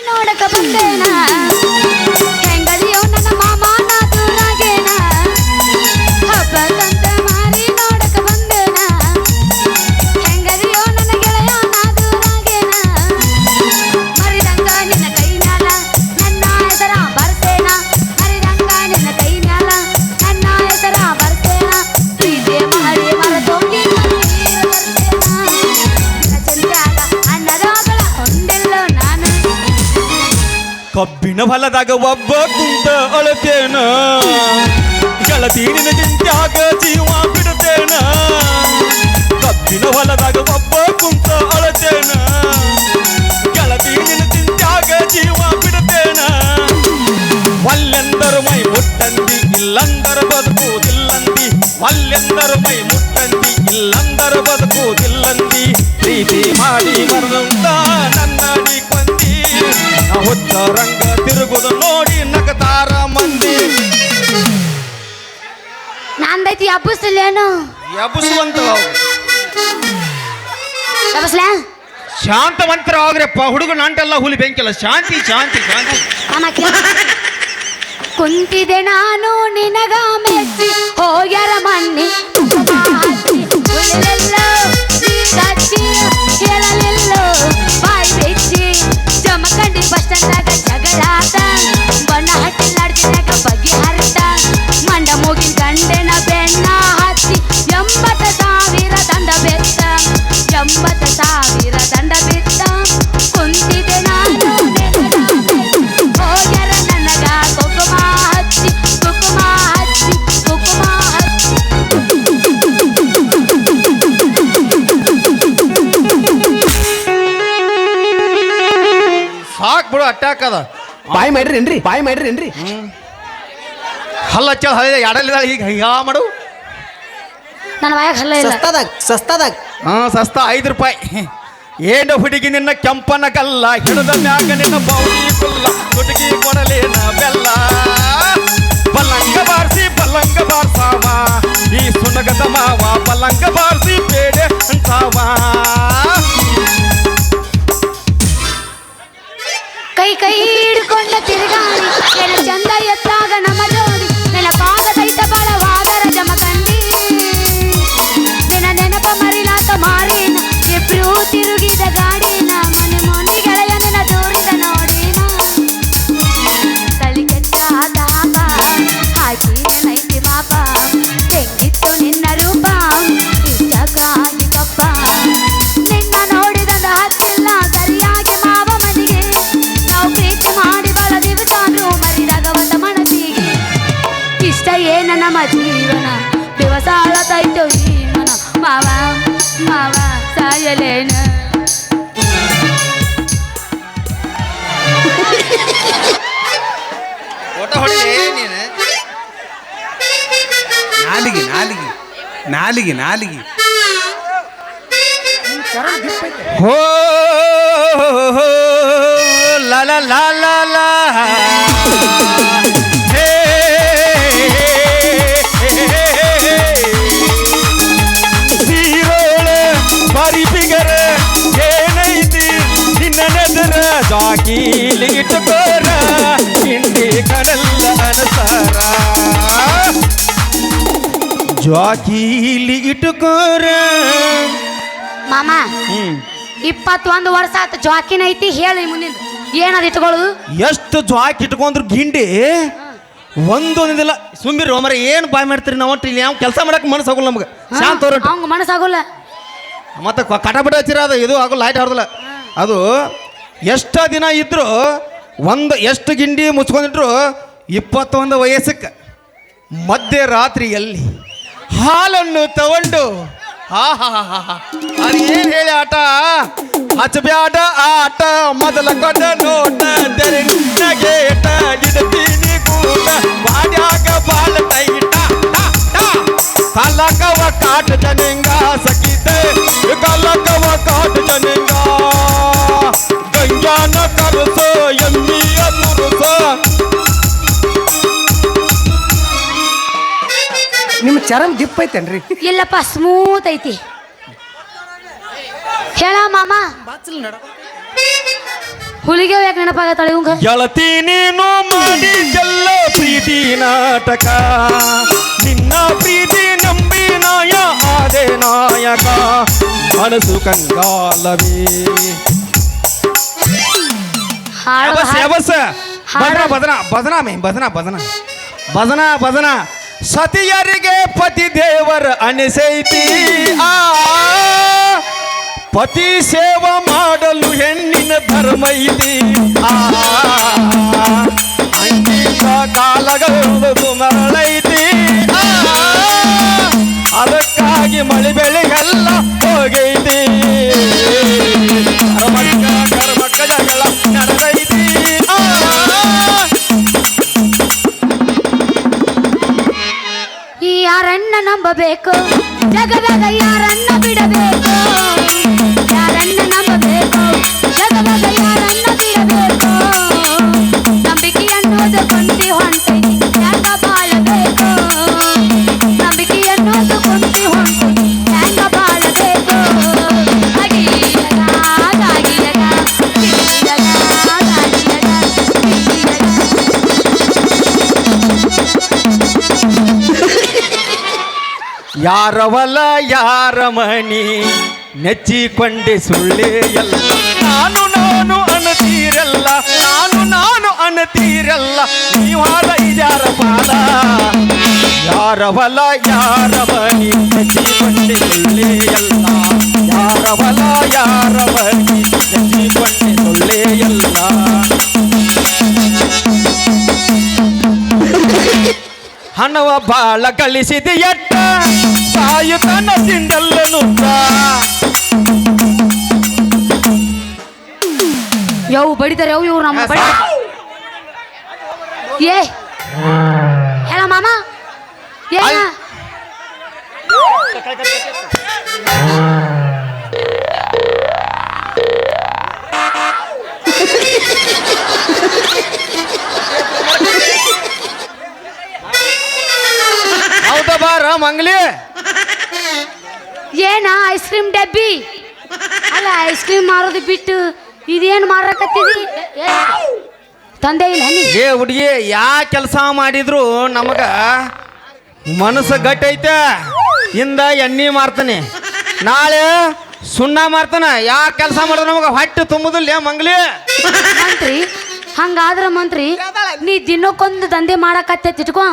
ನೋಡಕ ಬಂದೇನ ಹೆಂಗದಿಯೋ ನನ್ನ ಮಾಮ ನಾ ದೂರಾಗೇನ ಹಬ್ಬದಂತ ಮಾರಿ ನೋಡಕ ಬಂದೇನ ಹೆಂಗದಿಯೋ ನನ್ನ ಗೆಳೆಯ ನಾ ದೂರಾಗೇನ ಮರಿದಂಗ ನಿನ್ನ ಕೈ ಮ್ಯಾಲ ನನ್ನ ಹೆಸರ ಬರ್ಸೇನ ಮರಿದಂಗ ನಿನ್ನ ಕೈ ಮ್ಯಾಲ ನನ್ನ ಹೆಸರ ಬರ್ಸೇನ ಪ್ರೀತಿ ಮಾಡಿ ಮರತೋಗಿ ಚಂದ್ರಾಗ ಅನ್ನದಾಗಳ ಹೊಂಡೆಲ್ಲೋ ನಾನು ಕಬ್ಬಿನ ಹೊಲದಾಗ ಒಬ್ಬ ಕುಂತ ಅಳತೇನ ಗೆಳತಿ ನಿನ್ನ ಚಿಂತ್ಯಾಗ ಜೀವ ಬಿಡ್ತೇನ ಕಬ್ಬಿನ ಹೊಲದಾಗ ಒಬ್ಬ ಕುಂತ ಅಳತೇನ ಗೆಳತಿ ನಿನ್ನ ಚಿಂತ್ಯಾಗ ಜೀವ ಬಿಡ್ತೇನ ಒಲ್ಲೆಂದರು ಮೈ ಮುಟ್ಟಂದಿ ಇಲ್ಲಂದರ ಬದುಕುವುದಿಲ್ಲಂದಿ ಒಲ್ಲೆಂದರು ಮೈ ಮುಟ್ಟಂದಿ ಇಲ್ಲಂದರ ಬದುಕುವುದಿಲ್ಲಂದಿ ಪ್ರೀತಿ ಮಾಡಿ ಬರುವಂತ ನನ್ನ ನೀ ಕೊಂದಿ ಹುಚ್ಚ ರಂಗ ತಿರುಗುದು ನೋಡಿ ನಗತಾರ ಮಂದಿ ನಂದೈತಿ ಹಬ್ಬಸ್ಲೇನು ಎಬ್ಬಸುವಂತ ಹಬ್ಬಸ್ಲ ಶಾಂತವಂತರ ಆಗ್ರಪ್ಪ ಹುಡುಗ ನಾಂಟೆಲ್ಲ ಹುಲಿ ಬೆಂಕಿಲ್ಲ ಶಾಂತಿ ಶಾಂತಿ ಶಾಂತಿ ಕುಂತಿದೆ ನಾನು ನಿನಗ ಮೆಚ್ಚಿ ಹೋಗ್ಯಾರ ಮಣ್ಣಿ ಹೇಳಲಿಲ್ಲೋ ಬಾಯಿ ಬೆಚ್ಚಿ ಜಮಖಂಡಿ ಬಸ್ ಸ್ಟ್ಯಾಂಡ್ನಾಗ ಜಗಳಾಟ ಬಣ್ಣ ಹಟ್ಟಿಲಾಡ್ತಿನಾಗ ಬಗೆ ಹರಿತ ಮಂಡ ಮೂಗಿನ ಗಂಡೆನ ಬೆಣ್ಣ ಹಚ್ಚಿ 80,000 ದಂಡ ಬೆತ್ತ 80,000 ದಂಡ ಬಿತ್ತ ಕುಂತಿದೆ ನಾನು ಹೋಗ್ಯಾರ ನನಗ ಕುಕುಮ ಹಚ್ಚಿ ಕುಕುಮ ಹಚ್ಚಿ ಕುಕುಮ ಹಚ್ಚಿ ಸಾಕ್ ಬಿಡು ಅಟ್ಯಾಕ್ ಅದ ಬಾಯಿ ಮಾಡ್ರಿ ಹಲ್ಲ ಹಚ್ಚ ಹಲ್ಲ ಎಡಲಿದ ಈಗ ಹೀಗ ಮಾಡು ನನ್ನ ಬಾಯಾಗ ಹಲ್ಲ ಇಲ್ಲ ಸಸ್ತಾದಾಗ ಸಸ್ತ 5 ರೂಪಾಯಿ ಏನು ಹುಡುಗಿ ನಿನ್ನ ಕೆಂಪನ ಕಲ್ಲ ಹಿಡಿದ ಮ್ಯಾಗ ನಿನ್ನ ಬೌಡಿ ಕುಲ್ಲ ಹುಡುಗಿ ಕೊಡಲೇನ ಬೆಲ್ಲ ಪಲ್ಲಂಗ ಬಾರ್ಸಾವ ಈ ಸುನಗದ ಮಾವ ಪಲ್ಲಂಗ ಬಾರ್ಸಿ ಬೇಡೆ ಅಂತಾವ ಕೈ ಹಿಡ್ಕೊಂಡ ತಿರುಗಾಡಿ ಎನ ಚಂದ ಎತ್ತಾಗ ನಮ್ಮ ಜೋಡಿ ನೆನಪಾಗ ಸಹಿತ ಬಲವಾದರ ಜಮಖಂಡಿ ನೆನಪ ಮರಿಲಾತ ಮಾರಿನ ಇಬ್ರು ತಿರುಗಿದ ಗಾಡಿನ ಮನೆ ಗೆಳೆಯ ನೆನ ದೂರಿದ ನೋಡಿನ ತಳಿ ಕೆಟ್ಟ ತಾಪ ಹಾಕಿ ನೈತಿ ಪಾಪ ಹೆಂಗಿತ್ತು ನಿನ್ನ ರೂಪ ಇಷ್ಟಕ್ಕಾಗಿ ಕಪ್ಪ ನಿನ್ನ ನೋಡಿದ ಹತ್ತಿಲ್ಲ ಸರಿಯಾಗಿ ಮಾವ ಮನೆಗೆ ನಾವು ಪ್ರೀತಿ ಮಾಡಿ ಬಳ ದಿವಸ ಮರಿದಾಗ ಬಂದ ಮನಸ್ಸಿಗೆ ಇಷ್ಟ ಏನ ನಮ್ಮ ಜೀವನ ದಿವಸ ಅಳತೈತೋ ಈ ಮನ ಮಾವ ಮಾವ ಸಾಯಲೇನ ನಾಲಿಗೆ ಹೋ ಲ ಲ ಲ ಲ ಲ ಹೇ ಹೀರೋಳ ಬಾರಿ ಬಿಗರ ಏನೈತಿ ನಿನ್ನ ನೆದರ ಜಾಕೀಲಿ ಇಟ್ಟುಕೋರ ಇಂಡಿ ಕಡಲ್ಲ ಅನಸಾರ ಜಾಕೀಲಿ ಇಟ್ಟುಕೋರ ಮಾಮ 21 ವರ್ಷ ಆತ ಜಾಕಿನ ಐತಿ ಹೇಳಿ ಮುಂದಿನ ಏನದು ಇಟ್ಕೊಳ್ಳೋದು ಎಷ್ಟು ಜಾಕ್ ಇಟ್ಕೊಂಡ್ರು ಗಿಂಡಿ ಒಂದೊಂದಿಲ್ಲ ಸುಮ್ಮಿರಿ ಮರ ಏನು ಬಾಯ್ ಮಾಡ್ತೀರಿ ನಾವು ಒಟ್ಟು ಇಲ್ಲಿ ಯಾವ ಕೆಲಸ ಮಾಡಕ್ಕೆ ಮನಸ್ಸು ಆಗೋಲ್ಲ ನಮ್ಗೆ ಶಾಂತ ಅವ್ರ ಅವಂಗ ಮನಸ್ಸಾಗೋಲ್ಲ ಮತ್ತೆ ಕಟಪಟ ಹಚ್ಚಿರ ಅದು ಇದು ಆಗೋ ಲೈಟ್ ಹೊರದಿಲ್ಲ ಅದು ಎಷ್ಟ ದಿನ ಇದ್ರು ಎಷ್ಟು ಗಿಂಡಿ ಮುಚ್ಕೊಂಡಿಟ್ರು 21 ವಯಸ್ಸಕ್ಕೆ ಮಧ್ಯರಾತ್ರಿಯಲ್ಲಿ ಹಾಲನ್ನು ತಗೊಂಡು ಅದೇನು ಹೇಳಿ ಆಟ ಹಚ್ಚಬ್ಯಾಡ ಆಟ ಮೊದಲ ಕೊಟ್ಟ ನೋಟ ಗೇಟ ಇಡ್ತೀನಿ ಕೂಟ ಬಾಡ್ಯಾಗ ಬಾಳ ಟೈಟ ಕಲಕವ ಕಾಟ ಜನಿಂಗ ಸಕಿತೆ ಕಲಕವ ಕಾಟ ಜನಿಂಗ ಗಂಜಾನ ಕರಸ ಎಮ್ಮಿಯ ತುರುಸ ನಿಮ್ಮ ಚರಮ್ ದಿಪ್ಪ ಐತೇನ್ರಿ ಇಲ್ಲಪ್ಪ ಸ್ಮೂತ್ ಐತಿ ಹೇಳ ಮಾಮ ಹುಲಿಗೆ ಯಾಕೆ ನೆನಪಾಗತ್ತಾಳೆ ಇವಂಗ ಗೆಳತಿ ನೀನು ಮಾಡಿದ್ದೆಲ್ಲ ಪ್ರೀತಿ ನಾಟಕ ನಿನ್ನ ಪ್ರೀತಿ ನಂಬಿ ನಾಯ ಆದೆ ನಾಯಕ ಮನಸ್ಸು ಕಂಗಾಲವೇ ಹಾಡು ಭಜನ ಸತಿಯರಿಗೆ ಪತಿ ದೇವರ ಅನಿಸೈತಿ ಆ ಪತಿ ಸೇವಾ ಮಾಡಲು ಹೆಣ್ಣಿನ ಧರ್ಮ ಐತಿ ಆ ಅಂಕಿತ ಕಾಲಗಳು ಮರಳೈತಿ ಅದಕ್ಕಾಗಿ ಮಳೆ ಬೆಳೆಗೆಲ್ಲ ಹೋಗೈತಿ ಕರ್ಮಕ್ಕ ಜಗಳ ನಡೆದೈತಿ ಈ ಯಾರನ್ನ ನಂಬಬೇಕು ಜಗದಾಗ ಯಾರನ್ನ ಬಿಡಬೇಕು ಯಾರನ್ನ ನಂಬಬೇಕು ಜಗದಾಗ ಯಾರನ್ನ ಬಿಡಬೇಕು ನಂಬಿಕೆ ಅನ್ನೋದು ಕೊಂತಿ ಹೊಂಟೈತಿ ಯಾಕ ಬಾಳಬೇಕು ನಂಬಿಕೆ ಅನ್ನೋದು ಕೊಂತಿ ಹೊಂಟೈತಿ ಯಾಕ ಬಾಳಬೇಕು ಯಾರವಲ ಯಾರ ಮನಿ ನೆಚ್ಚಿಕೊಂಡೆ ಸುಳ್ಳೇ ಎಲ್ಲ ನಾನು ಅನತೀರಲ್ಲ ನಾನು ಅನತೀರಲ್ಲ ನೀವಾದ ಇದ್ಯಾರ ಪಾದ ಯಾರವಲ ಯಾರ ಮನಿ ನೆಚ್ಚಿಕೊಂಡೆ ಸುಳ್ಳೇ ಎಲ್ಲ ಯಾರವಲ ಯಾರ ಮನಿ ನೆಚ್ಚಿಕೊಂಡೆ ಸುಳ್ಳೇ ಎಲ್ಲ ಹಣವ ಬಾಳ ಗಳಿಸಿದ ಎಟ್ಟ ಸಾಯುತನ ಸಿಂಡಲ್ಲನು ಯಾವ ಬಡಿತಾರೆ ಯಾವ ಇವ್ರು ನಮ್ಮ ಬಡಿ ಏ ಹೇಳ ಮಾಮ ಏನ ಹೌದಾ ಬಾರ ಮಂಗ್ಲಿ ಏನ ಐಸ್ ಕ್ರೀಮ್ ಡಬ್ಬಿ ಅಲ್ಲ ಐಸ್ ಕ್ರೀಮ್ ಮಾರೋದು ಬಿಟ್ಟು ಇದೇನು ಮಾರಕತ್ತಿದಿ ತಂದೆ ಇಲ್ಲ ನೀ ಏ ಹುಡುಗಿ ಯಾ ಕೆಲಸ ಮಾಡಿದ್ರು ನಮಗ ಮನಸ್ಸು ಗಟ್ಟಿ ಐತೆ ಇಂದ ಎಣ್ಣೆ ಮಾರ್ತಾನೆ ನಾಳೆ ಸುಣ್ಣ ಮಾರ್ತಾನ ಯಾ ಕೆಲಸ ಮಾಡಿದ್ರು ನಮಗ ಹೊಟ್ಟೆ ತುಂಬುದಿಲ್ಲ ಮಂಗ್ಲಿ ಮಂತ್ರಿ ಹಂಗಾದ್ರ ಮಂತ್ರಿ ನೀ ದಿನಕ್ಕೊಂದು ದಂಧೆ ಮಾಡಕತ್ತೈತಿ ಇಟ್ಕೊ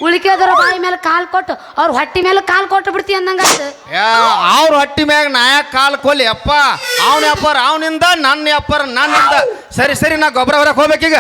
ಉಳಿಕೆದರ ಬಾಯಿ ಮೇಲೆ ಕಾಲ್ ಕೊಟ್ಟು ಅವ್ರ ಹೊಟ್ಟಿ ಮೇಲೆ ಕಾಲ್ ಕೊಟ್ಟು ಬಿಡ್ತಿ ಅಂದಂಗ ಅವ್ರ ಹೊಟ್ಟಿ ಮ್ಯಾಗ ನಾಯಕ್ ಕಾಲ್ ಕೊಲ್ಲಿ ಅಪ್ಪ ಅವನ ವ್ಯಾಪಾರ ಅವನಿಂದ ನನ್ನ ವ್ಯಾಪಾರ ನನ್ನಿಂದ ಸರಿ ನಾ ಗೊಬ್ಬರ ಹೊರಕ್ಕೆ ಹೋಗ್ಬೇಕೀಗ